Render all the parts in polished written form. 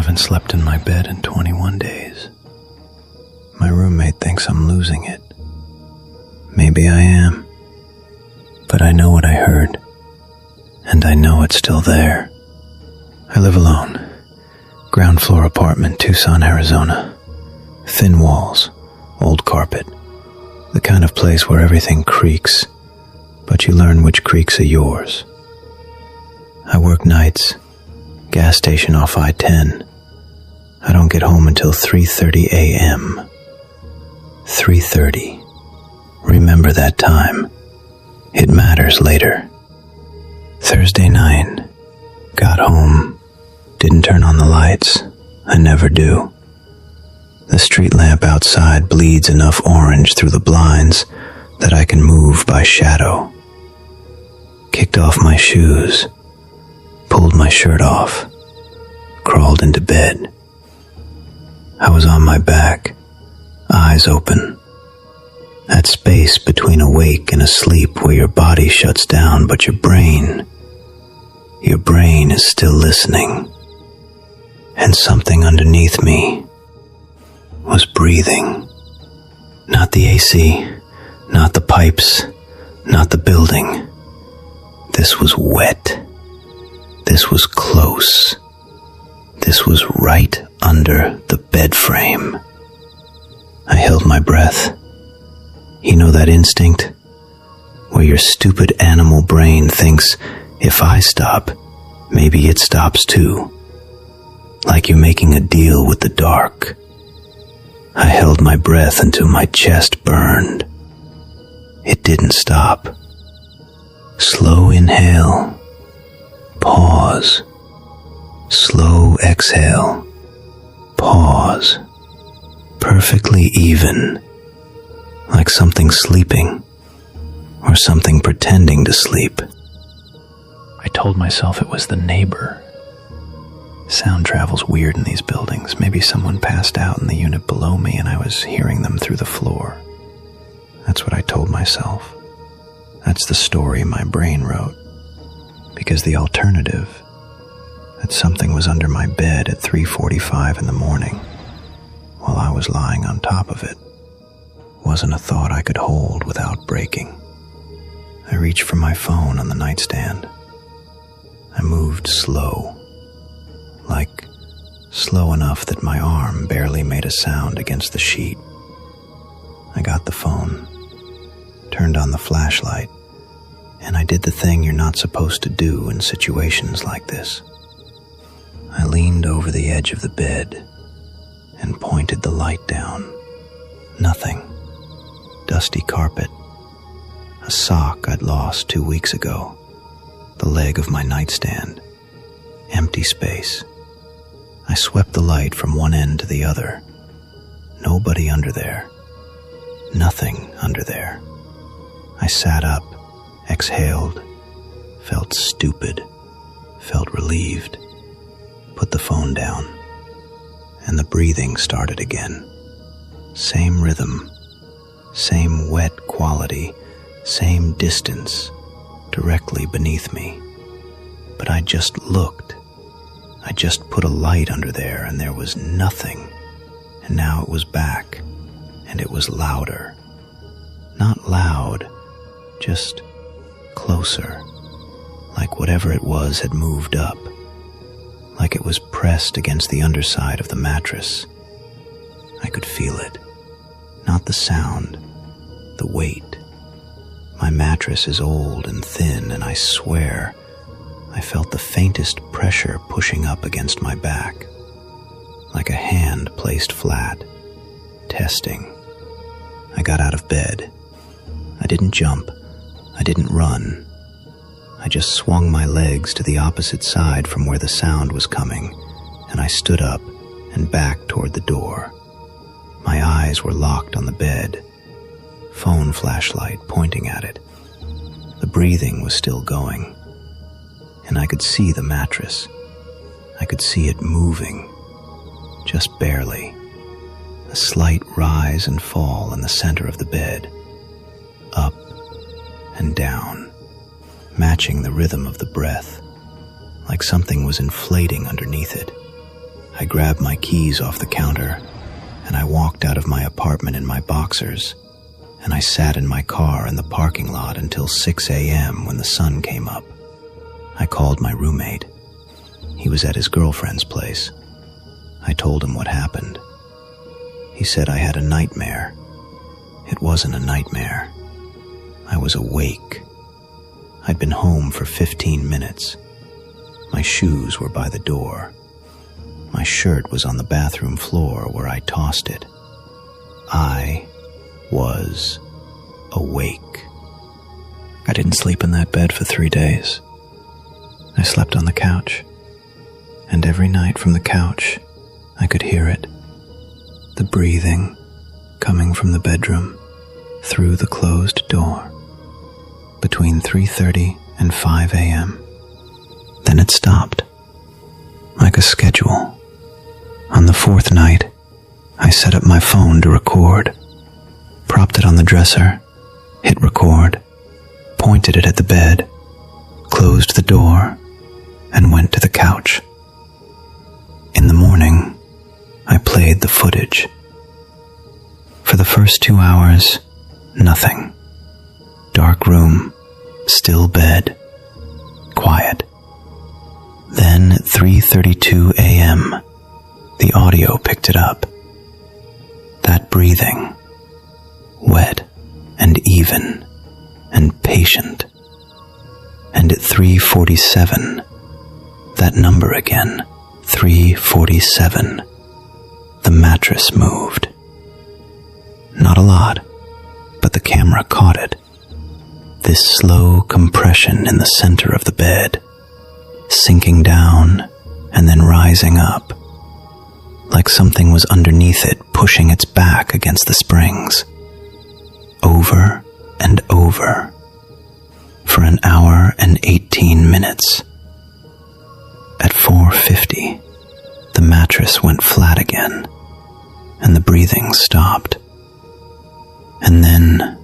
haven't slept in my bed in 21 days. My roommate thinks I'm losing it. Maybe I am. But I know what I heard, and I know it's still there. I live alone. Ground floor apartment, Tucson, Arizona. Thin walls, old carpet. The kind of place where everything creaks, but you learn which creaks are yours. I work nights, gas station off I-10. I don't get home until 3:30 a.m. 3:30. Remember that time. It matters later. Thursday night. Got home. Didn't turn on the lights. I never do. The street lamp outside bleeds enough orange through the blinds that I can move by shadow. Kicked off my shoes. Pulled my shirt off. Crawled into bed. I was on my back, eyes open. That space between awake and asleep where your body shuts down, but your brain is still listening. And something underneath me was breathing. Not the AC, not the pipes, not the building. This was wet. This was close. This was right under the bed frame. I held my breath. You know that instinct where your stupid animal brain thinks, if I stop, maybe it stops too. Like you're making a deal with the dark. I held my breath until my chest burned. It didn't stop. Slow inhale. Pause. Slow exhale. Pause. Perfectly even. Like something sleeping. Or something pretending to sleep. I told myself it was the neighbor. Sound travels weird in these buildings. Maybe someone passed out in the unit below me and I was hearing them through the floor. That's what I told myself. That's the story my brain wrote. Because the alternative, that something was under my bed at 3:45 in the morning, while I was lying on top of it, wasn't a thought I could hold without breaking. I reached for my phone on the nightstand. I moved slow. Like slow enough that my arm barely made a sound against the sheet. I got the phone, turned on the flashlight, and I did the thing you're not supposed to do in situations like this. I leaned over the edge of the bed and pointed the light down. Nothing. Dusty carpet. A sock I'd lost 2 weeks ago. The leg of my nightstand. Empty space. I swept the light from one end to the other. Nobody under there. Nothing under there. I sat up, exhaled, felt stupid, felt relieved, put the phone down, and the breathing started again. Same rhythm, same wet quality, same distance, directly beneath me. But I just looked. I just put a light under there and there was nothing. And now it was back, and it was louder. Not loud, just closer. Like whatever it was had moved up. Like it was pressed against the underside of the mattress. I could feel it. Not the sound, the weight. My mattress is old and thin, and I swear I felt the faintest pressure pushing up against my back, like a hand placed flat, testing. I got out of bed. I didn't jump. I didn't run. I just swung my legs to the opposite side from where the sound was coming, and I stood up and backed toward the door. My eyes were locked on the bed, phone flashlight pointing at it. The breathing was still going, and I could see the mattress. I could see it moving, just barely. A slight rise and fall in the center of the bed, up and down, matching the rhythm of the breath, like something was inflating underneath it. I grabbed my keys off the counter, and I walked out of my apartment in my boxers, and I sat in my car in the parking lot until 6 a.m. when the sun came up. I called my roommate. He was at his girlfriend's place. I told him what happened. He said I had a nightmare. It wasn't a nightmare. I was awake. I'd been home for 15 minutes. My shoes were by the door. My shirt was on the bathroom floor where I tossed it. I was awake. I didn't sleep in that bed for 3 days. I slept on the couch, and every night from the couch, I could hear it. The breathing coming from the bedroom through the closed door between 3:30 and 5 a.m. Then it stopped, like a schedule. On the 4th night, I set up my phone to record, propped it on the dresser, hit record, pointed it at the bed, closed the door, and went to the couch. In the morning, I played the footage. For the first 2 hours, nothing. Dark room, still bed, quiet. Then at 3:32 a.m., the audio picked it up. That breathing, wet and even and patient. And at 3:47, that number again, 3:47, the mattress moved. Not a lot, but the camera caught it. This slow compression in the center of the bed, sinking down and then rising up, like something was underneath it pushing its back against the springs. Over and over, for an hour and 18 minutes. At 4:50, the mattress went flat again, and the breathing stopped. And then,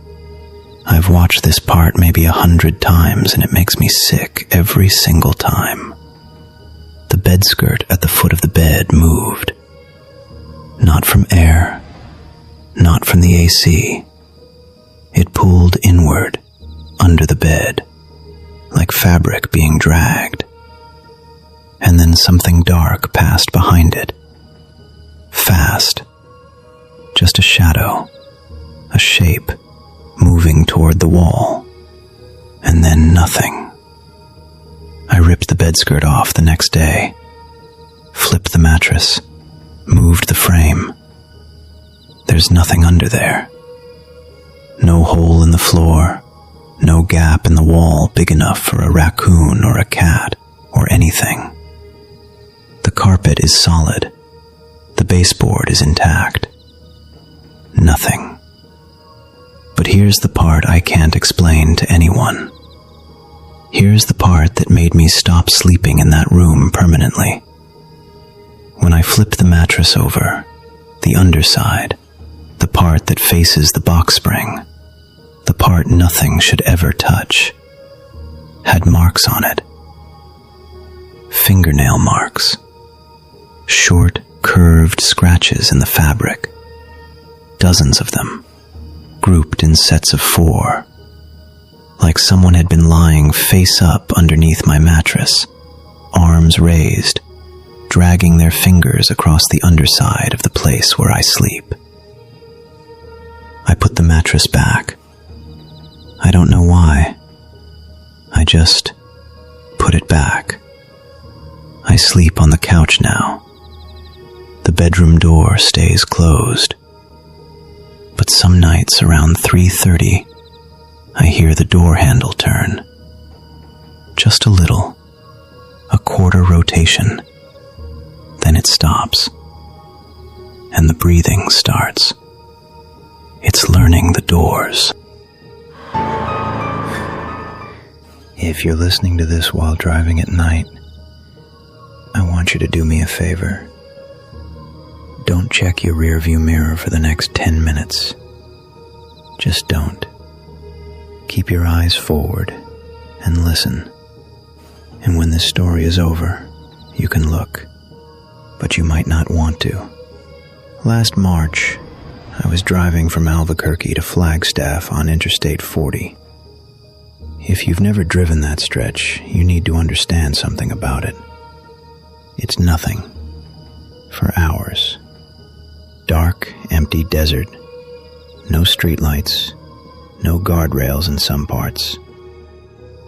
I've watched this part maybe 100 times, and it makes me sick every single time. The bed skirt at the foot of the bed moved. Not from air, not from the AC. It pulled inward, under the bed, like fabric being dragged. And then something dark passed behind it. Fast. Just a shadow, a shape, moving toward the wall. And then nothing. I ripped the bed skirt off the next day, flipped the mattress, moved the frame. There's nothing under there. No hole in the floor, no gap in the wall big enough for a raccoon or a cat or anything. The carpet is solid. The baseboard is intact. Nothing. But here's the part I can't explain to anyone. Here's the part that made me stop sleeping in that room permanently. When I flipped the mattress over, the underside, the part that faces the box spring, the part nothing should ever touch, had marks on it. Fingernail marks. Short, curved scratches in the fabric. Dozens of them, grouped in sets of 4, like someone had been lying face up underneath my mattress, arms raised, dragging their fingers across the underside of the place where I sleep. I put the mattress back. I don't know why. I just put it back. I sleep on the couch now. The bedroom door stays closed. But some nights around 3:30, I hear the door handle turn. Just a little, a quarter rotation. Then it stops, and the breathing starts. It's learning the doors. If you're listening to this while driving at night, I want you to do me a favor. Don't check your rearview mirror for the next 10 minutes. Just don't. Keep your eyes forward and listen. And when this story is over, you can look. but you might not want to. Last March, I was driving from Albuquerque to Flagstaff on Interstate 40. If you've never driven that stretch, you need to understand something about it. It's nothing. For hours. Dark, empty desert. No streetlights. No guardrails in some parts.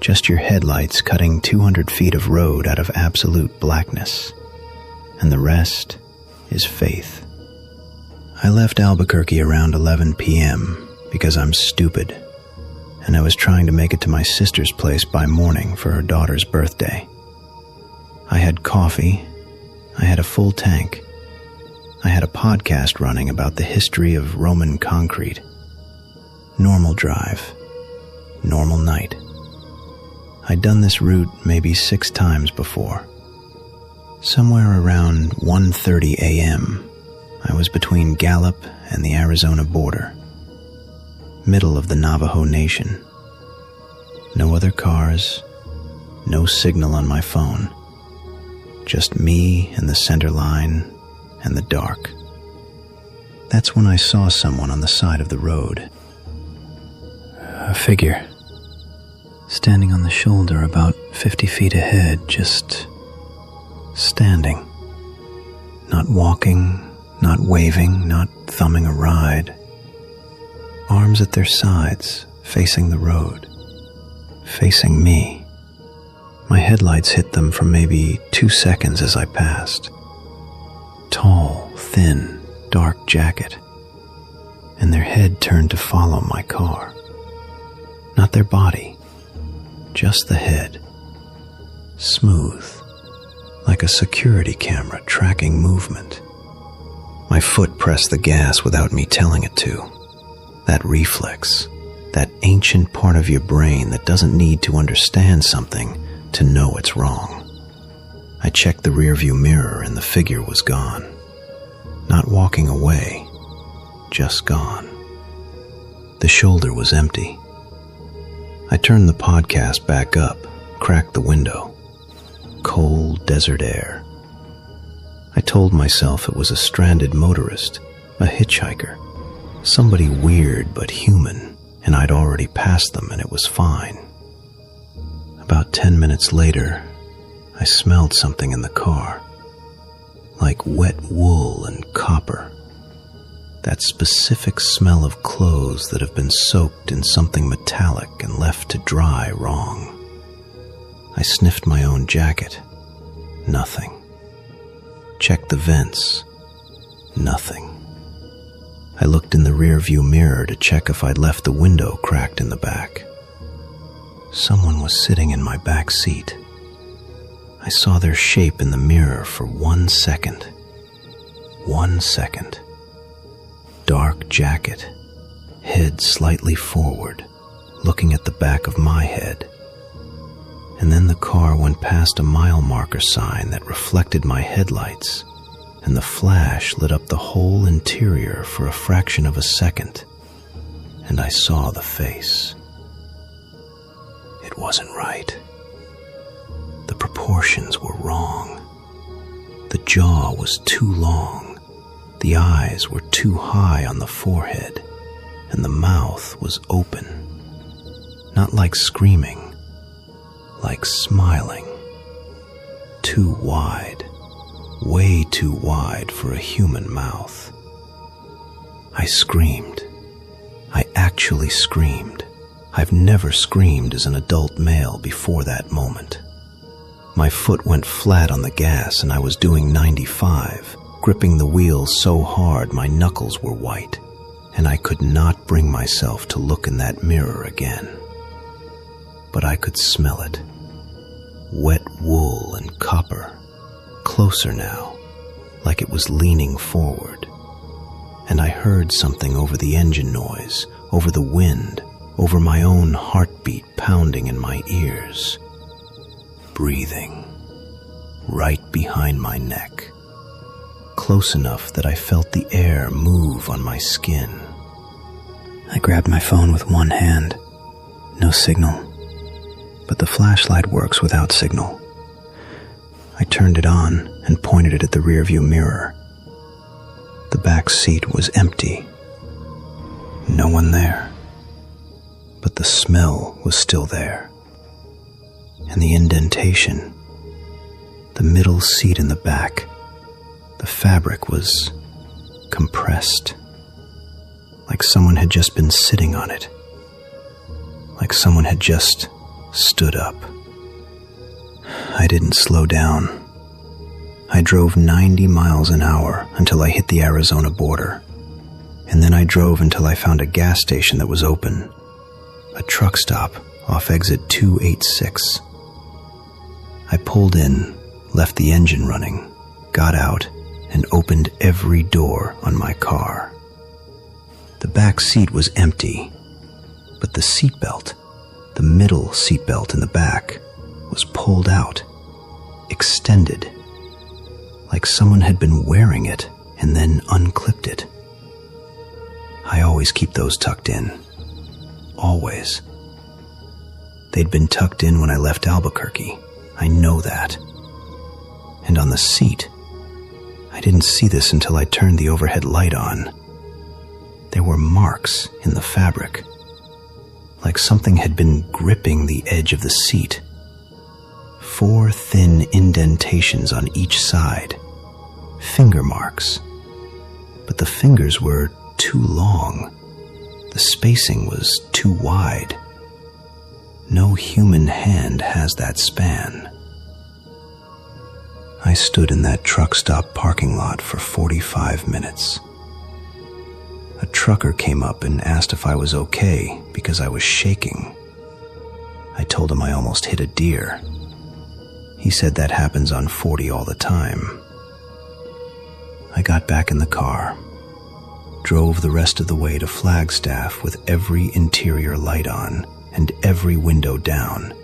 Just your headlights cutting 200 feet of road out of absolute blackness. And the rest is faith. I left Albuquerque around 11 p.m. because I'm stupid, and I was trying to make it to my sister's place by morning for her daughter's birthday. I had coffee. I had a full tank. I had a podcast running about the history of Roman concrete. Normal drive. Normal night. I'd done this route maybe 6 times before. Somewhere around 1:30 a.m., I was between Gallup and the Arizona border. Middle of the Navajo Nation. No other cars, no signal on my phone. Just me and the center line and the dark. That's when I saw someone on the side of the road. A figure, standing on the shoulder about 50 feet ahead, just standing. Not walking, not waving, not thumbing a ride. Arms at their sides, facing the road. Facing me. My headlights hit them for maybe 2 seconds as I passed. Tall, thin, dark jacket. And their head turned to follow my car. Not their body, just the head. Smooth, like a security camera tracking movement. My foot pressed the gas without me telling it to. That reflex, that ancient part of your brain that doesn't need to understand something to know it's wrong. I checked the rearview mirror and the figure was gone. Not walking away, just gone. The shoulder was empty. I turned the podcast back up, cracked the window. Cold desert air. I told myself it was a stranded motorist, a hitchhiker, somebody weird but human, and I'd already passed them and it was fine. About 10 minutes later, I smelled something in the car, like wet wool and copper. That specific smell of clothes that have been soaked in something metallic and left to dry wrong. I sniffed my own jacket. Nothing. Checked the vents. Nothing. I looked in the rearview mirror to check if I'd left the window cracked in the back. Someone was sitting in my back seat. I saw their shape in the mirror for 1 second. 1 second. Dark jacket, head slightly forward, looking at the back of my head. And then the car went past a mile marker sign that reflected my headlights, and the flash lit up the whole interior for a fraction of a second, and I saw the face. It wasn't right. The proportions were wrong. The jaw was too long, the eyes were too high on the forehead, and the mouth was open. Not like screaming, like smiling. Too wide, way too wide for a human mouth. I screamed. I actually screamed. I've never screamed as an adult male before that moment. My foot went flat on the gas and I was doing 95, gripping the wheel so hard my knuckles were white, and I could not bring myself to look in that mirror again. But I could smell it. Wet wool and copper, closer now, like it was leaning forward. And I heard something over the engine noise, over the wind, over my own heartbeat pounding in my ears. Breathing, right behind my neck, close enough that I felt the air move on my skin. I grabbed my phone with one hand. No signal, but the flashlight works without signal. I turned it on and pointed it at the rearview mirror. The back seat was empty. No one there. But the smell was still there. And the indentation, the middle seat in the back, the fabric was compressed. Like someone had just been sitting on it. Like someone had just stood up. I didn't slow down. I drove 90 miles an hour until I hit the Arizona border. And then I drove until I found a gas station that was open. A truck stop off exit 286. I pulled in, left the engine running, got out, and opened every door on my car. The back seat was empty, but the seatbelt, the middle seatbelt in the back, was pulled out, extended, like someone had been wearing it and then unclipped it. I always keep those tucked in. Always. They'd been tucked in when I left Albuquerque. I know that. And on the seat, I didn't see this until I turned the overhead light on. There were marks in the fabric, like something had been gripping the edge of the seat. 4 thin indentations on each side, finger marks. But the fingers were too long. The spacing was too wide. No human hand has that span. I stood in that truck stop parking lot for 45 minutes. A trucker came up and asked if I was okay because I was shaking. I told him I almost hit a deer. He said that happens on 40 all the time. I got back in the car, drove the rest of the way to Flagstaff with every interior light on and every window down,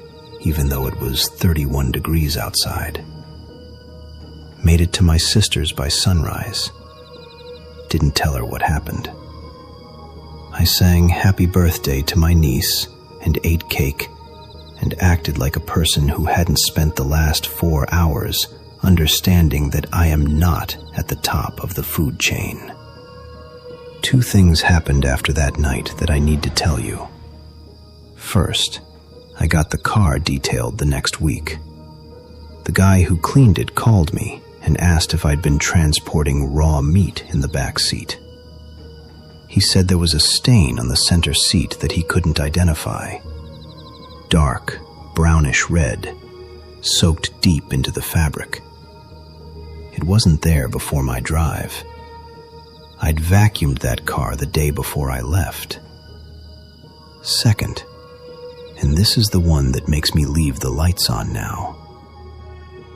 even though it was 31 degrees outside. Made it to my sister's by sunrise. Didn't tell her what happened. I sang happy birthday to my niece and ate cake and acted like a person who hadn't spent the last 4 hours understanding that I am not at the top of the food chain. 2 things happened after that night that I need to tell you. First, I got the car detailed the next week. The guy who cleaned it called me and asked if I'd been transporting raw meat in the back seat. He said there was a stain on the center seat that he couldn't identify. Dark, brownish red, soaked deep into the fabric. It wasn't there before my drive. I'd vacuumed that car the day before I left. Second, and this is the one that makes me leave the lights on now.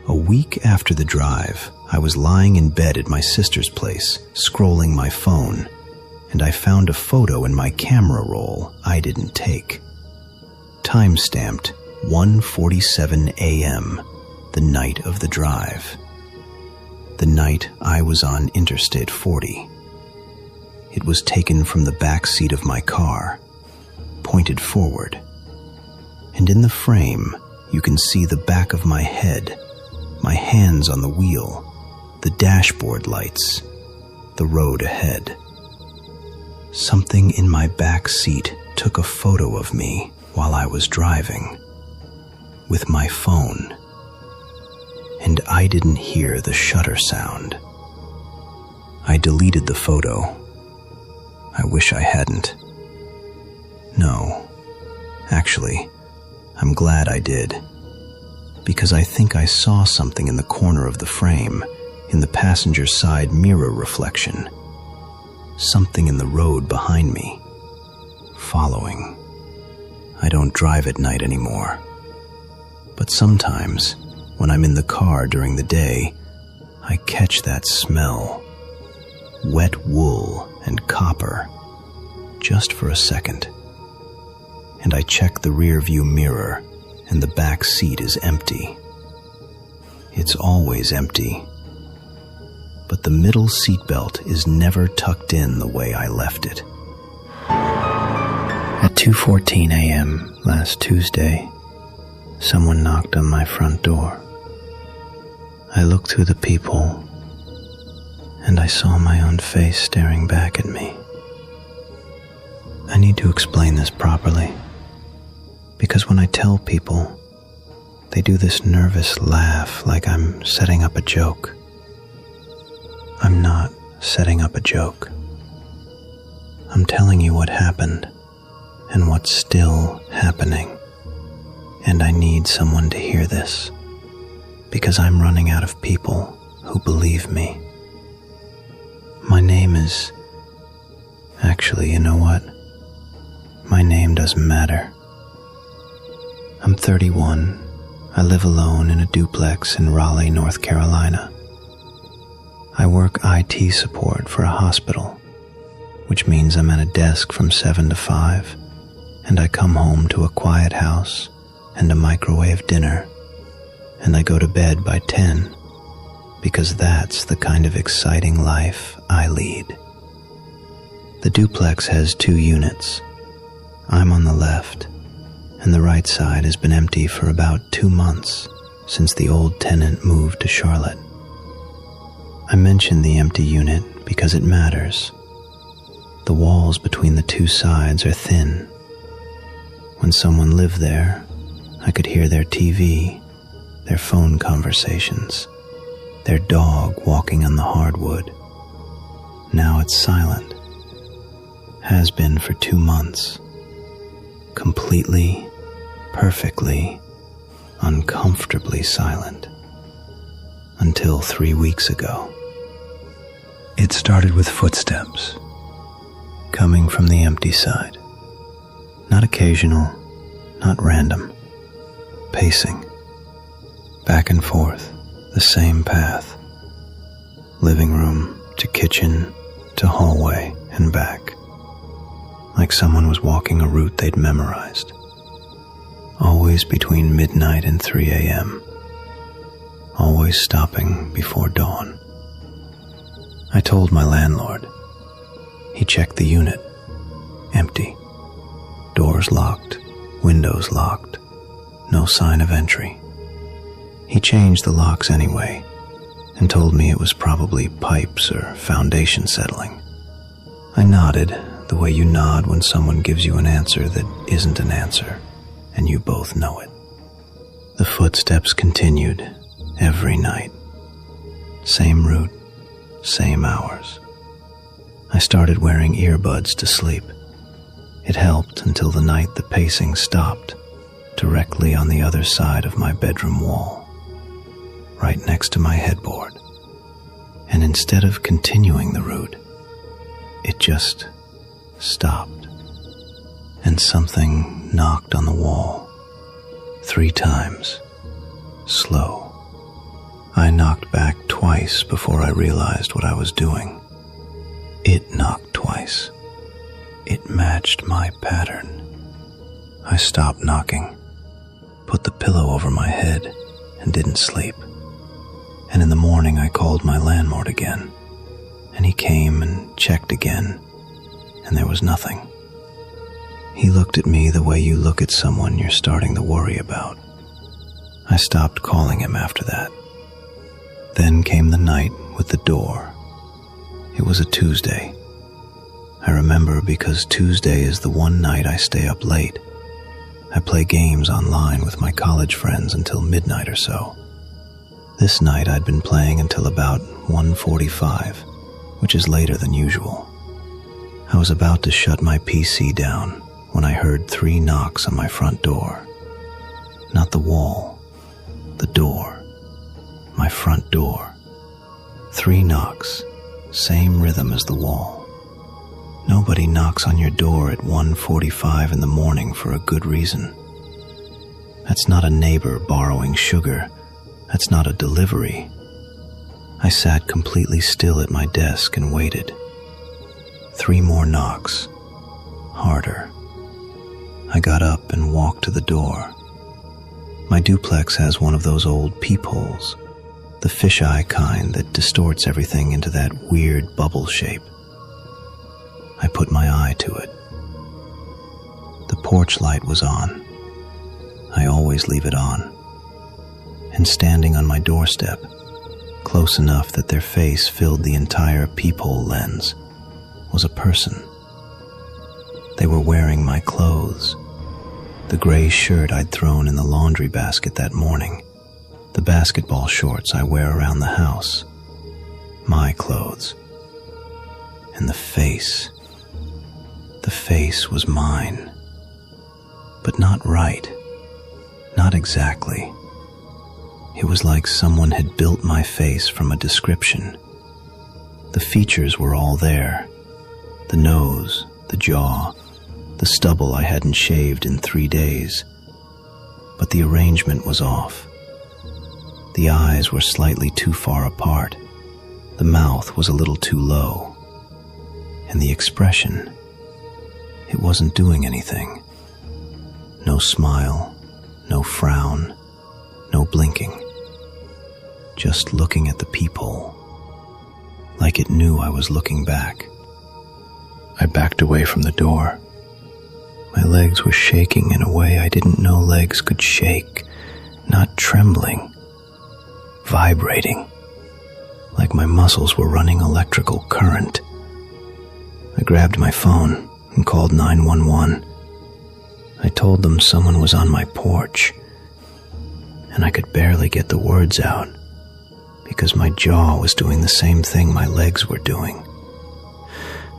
A week after the drive, I was lying in bed at my sister's place, scrolling my phone, and I found a photo in my camera roll I didn't take. Time-stamped 1:47 a.m., the night of the drive. The night I was on Interstate 40. It was taken from the back seat of my car, pointed forward. And in the frame, you can see the back of my head, my hands on the wheel, the dashboard lights, the road ahead. Something in my back seat took a photo of me while I was driving, with my phone. And I didn't hear the shutter sound. I deleted the photo. I wish I hadn't. No, actually, I'm glad I did, because I think I saw something in the corner of the frame, in the passenger side mirror reflection. Something in the road behind me, following. I don't drive at night anymore, but sometimes, when I'm in the car during the day, I catch that smell. Wet wool and copper, just for a second. And I check the rear view mirror, and the back seat is empty. It's always empty. But the middle seatbelt is never tucked in the way I left it. At 2:14 a.m. last Tuesday, someone knocked on my front door. I looked through the peephole, and I saw my own face staring back at me. I need to explain this properly, because when I tell people, they do this nervous laugh like I'm setting up a joke. I'm not setting up a joke. I'm telling you what happened and what's still happening, and I need someone to hear this, because I'm running out of people who believe me. My name is... Actually, you know what? My name doesn't matter. I'm 31. I live alone in a duplex in Raleigh, North Carolina. I work IT support for a hospital, which means I'm at a desk from 7 to 5, and I come home to a quiet house and a microwave dinner, and I go to bed by 10, because that's the kind of exciting life I lead. The duplex has 2 units. I'm on the left, and the right side has been empty for about 2 months since the old tenant moved to Charlotte. I mention the empty unit because it matters. The walls between the 2 sides are thin. When someone lived there, I could hear their TV, their phone conversations, their dog walking on the hardwood. Now it's silent. Has been for 2 months. Completely, perfectly, uncomfortably silent. Until 3 weeks ago. It started with footsteps, coming from the empty side. Not occasional, not random. Pacing. Back and forth, the same path. Living room to kitchen to hallway and back. Like someone was walking a route they'd memorized. Always between midnight and 3 a.m. Always stopping before dawn. I told my landlord. He checked the unit. Empty. Doors locked. Windows locked. No sign of entry. He changed the locks anyway, and told me it was probably pipes or foundation settling. I nodded, the way you nod when someone gives you an answer that isn't an answer, and you both know it. The footsteps continued every night. Same route, same hours. I started wearing earbuds to sleep. It helped until the night the pacing stopped, directly on the other side of my bedroom wall, right next to my headboard. And instead of continuing the route, it just stopped, and something knocked on the wall 3 times, slow. I knocked back twice before I realized what I was doing. It knocked twice. It matched my pattern. I stopped knocking, put the pillow over my head, and didn't sleep. And in the morning I called my landlord again, and he came and checked again, and there was nothing. He looked at me the way you look at someone you're starting to worry about. I stopped calling him after that. Then came the night with the door. It was a Tuesday. I remember because Tuesday is the one night I stay up late. I play games online with my college friends until midnight or so. This night I'd been playing until about 1:45, which is later than usual. I was about to shut my PC down when I heard 3 knocks on my front door. Not the wall, the door, my front door. 3 knocks, same rhythm as the wall. Nobody knocks on your door at 1:45 in the morning for a good reason. That's not a neighbor borrowing sugar. That's not a delivery. I sat completely still at my desk and waited. 3 more knocks. Harder. I got up and walked to the door. My duplex has one of those old peepholes, the fisheye kind that distorts everything into that weird bubble shape. I put my eye to it. The porch light was on. I always leave it on. And standing on my doorstep, close enough that their face filled the entire peephole lens, was a person. They were wearing my clothes, the gray shirt I'd thrown in the laundry basket that morning, the basketball shorts I wear around the house, my clothes. And the face was mine. But not right, not exactly. It was like someone had built my face from a description. The features were all there, the nose, the jaw, the stubble I hadn't shaved in 3 days. But the arrangement was off. The eyes were slightly too far apart, the mouth was a little too low, and the expression, it wasn't doing anything. No smile, no frown, no blinking. Just looking at the peephole, like it knew I was looking back. I backed away from the door. My legs were shaking in a way I didn't know legs could shake, not trembling, vibrating, like my muscles were running electrical current. I grabbed my phone and called 911. I told them someone was on my porch, and I could barely get the words out because my jaw was doing the same thing my legs were doing.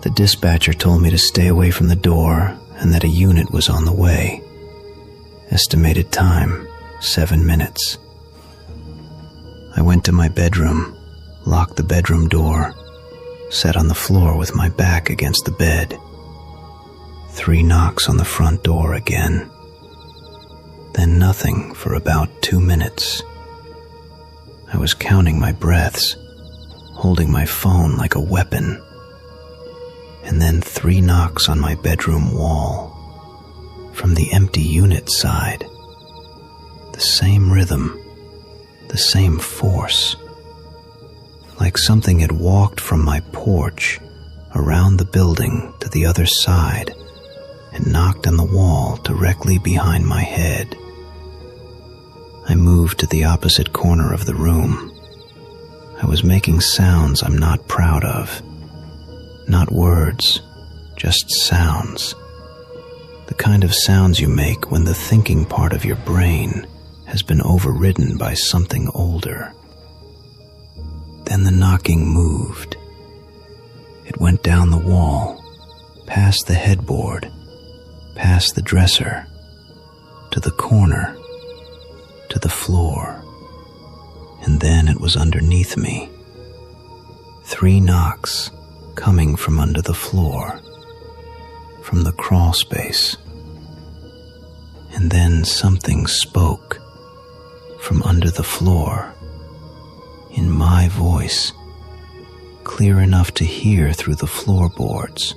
The dispatcher told me to stay away from the door and that a unit was on the way. Estimated time, 7 minutes. I went to my bedroom, locked the bedroom door, sat on the floor with my back against the bed. 3 knocks on the front door again. Then nothing for about 2 minutes. I was counting my breaths, holding my phone like a weapon. And then 3 knocks on my bedroom wall, from the empty unit side. The same rhythm, the same force. Like something had walked from my porch, around the building to the other side, and knocked on the wall directly behind my head. I moved to the opposite corner of the room. I was making sounds I'm not proud of. Not words, just sounds. The kind of sounds you make when the thinking part of your brain has been overridden by something older. Then the knocking moved. It went down the wall, past the headboard, past the dresser, to the corner, to the floor, and then it was underneath me. 3 knocks coming from under the floor, from the crawl space. And then something spoke from under the floor, in my voice, clear enough to hear through the floorboards.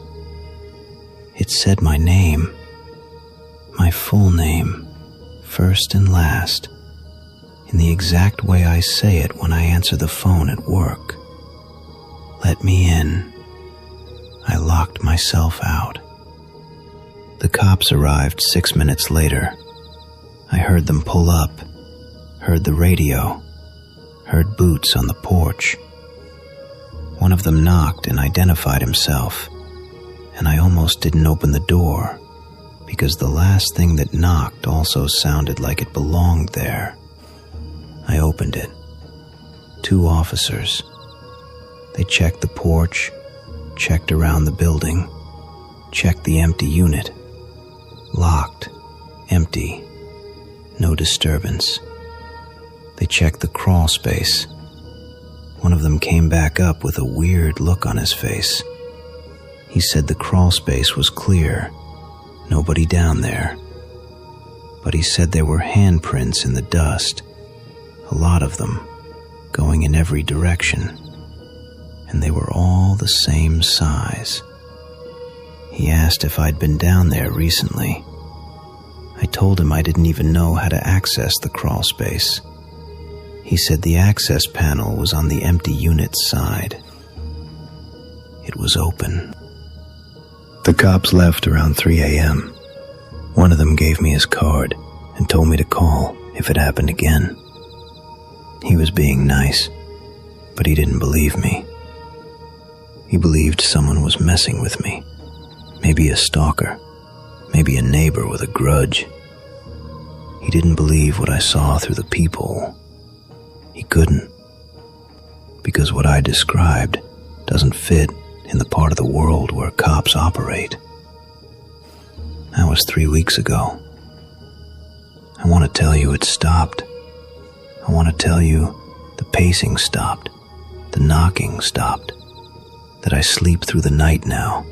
It said my name, my full name, first and last, in the exact way I say it when I answer the phone at work. Let me in. I locked myself out. The cops arrived 6 minutes later. I heard them pull up, heard the radio, heard boots on the porch. One of them knocked and identified himself, and I almost didn't open the door because the last thing that knocked also sounded like it belonged there. I opened it. 2 officers. They checked the porch, checked around the building, checked the empty unit. Locked, empty, no disturbance. They checked the crawl space. One of them came back up with a weird look on his face. He said the crawl space was clear, nobody down there. But he said there were handprints in the dust, a lot of them, going in every direction, and they were all the same size. He asked if I'd been down there recently. I told him I didn't even know how to access the crawl space. He said the access panel was on the empty unit's side. It was open. The cops left around 3 a.m. One of them gave me his card and told me to call if it happened again. He was being nice. But he didn't believe me. He believed someone was messing with me. Maybe a stalker. Maybe a neighbor with a grudge. He didn't believe what I saw through the peephole. He couldn't. Because what I described doesn't fit in the part of the world where cops operate. That was 3 weeks ago. I want to tell you it stopped. I want to tell you the pacing stopped. The knocking stopped. That I sleep through the night now,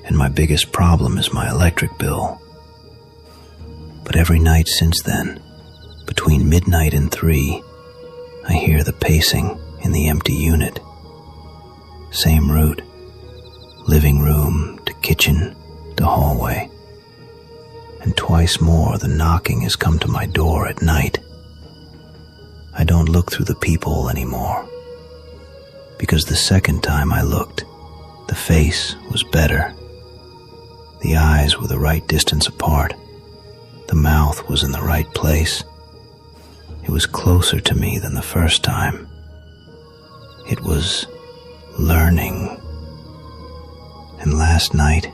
and my biggest problem is my electric bill. But every night since then, between midnight and 3, I hear the pacing in the empty unit. Same route. Living room to kitchen to hallway. And twice more the knocking has come to my door at night. I don't look through the peephole anymore. Because the second time I looked, the face was better. The eyes were the right distance apart. The mouth was in the right place. It was closer to me than the first time. It was learning. And last night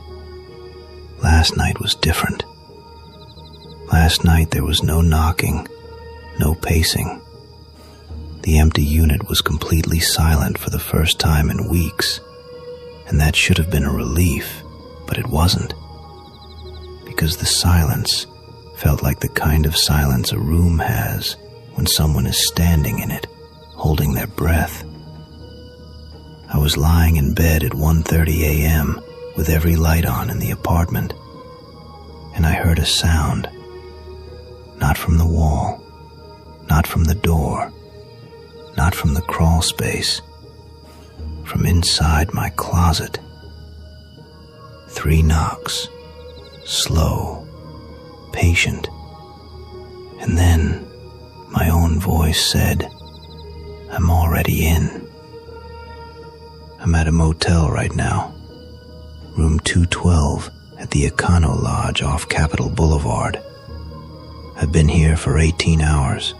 was different. Last night there was no knocking, no pacing. The empty unit was completely silent for the first time in weeks, and that should have been a relief, but it wasn't. Because the silence felt like the kind of silence a room has when someone is standing in it, holding their breath. I was lying in bed at 1:30 a.m. with every light on in the apartment, and I heard a sound. Not from the wall, not from the door, not from the crawl space, from inside my closet. 3 knocks, slow, patient, and then my own voice said, "I'm already in." I'm at a motel right now, room 212 at the Econo Lodge off Capitol Boulevard. I've been here for 18 hours.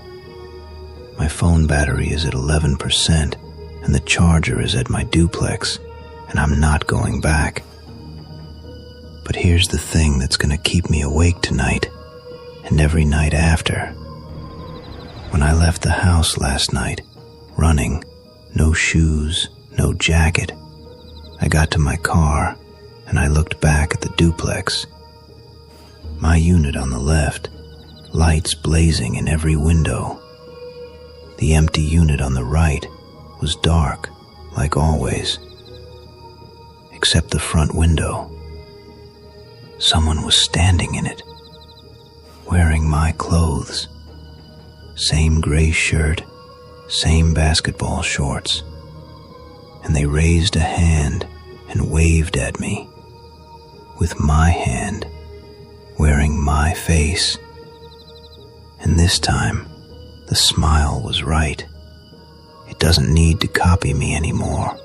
My phone battery is at 11%, and the charger is at my duplex, and I'm not going back. But here's the thing that's going to keep me awake tonight, and every night after. When I left the house last night, running, no shoes, no jacket, I got to my car, and I looked back at the duplex. My unit on the left, lights blazing in every window. The empty unit on the right was dark, like always, except the front window. Someone was standing in it, wearing my clothes. Same gray shirt, same basketball shorts. And they raised a hand and waved at me, with my hand, wearing my face. And this time, the smile was right. It doesn't need to copy me anymore.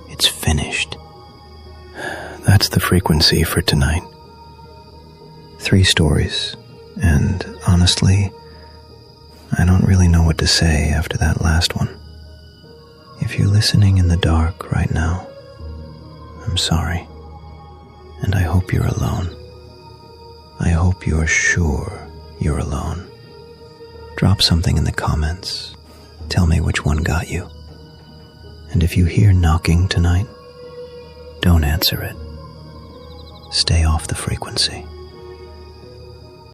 It's finished. That's the frequency for tonight. 3 stories, and honestly, I don't really know what to say after that last one. If you're listening in the dark right now, I'm sorry, and I hope you're alone. I hope you're sure you're alone. Drop something in the comments. Tell me which one got you. And if you hear knocking tonight, don't answer it. Stay off the frequency.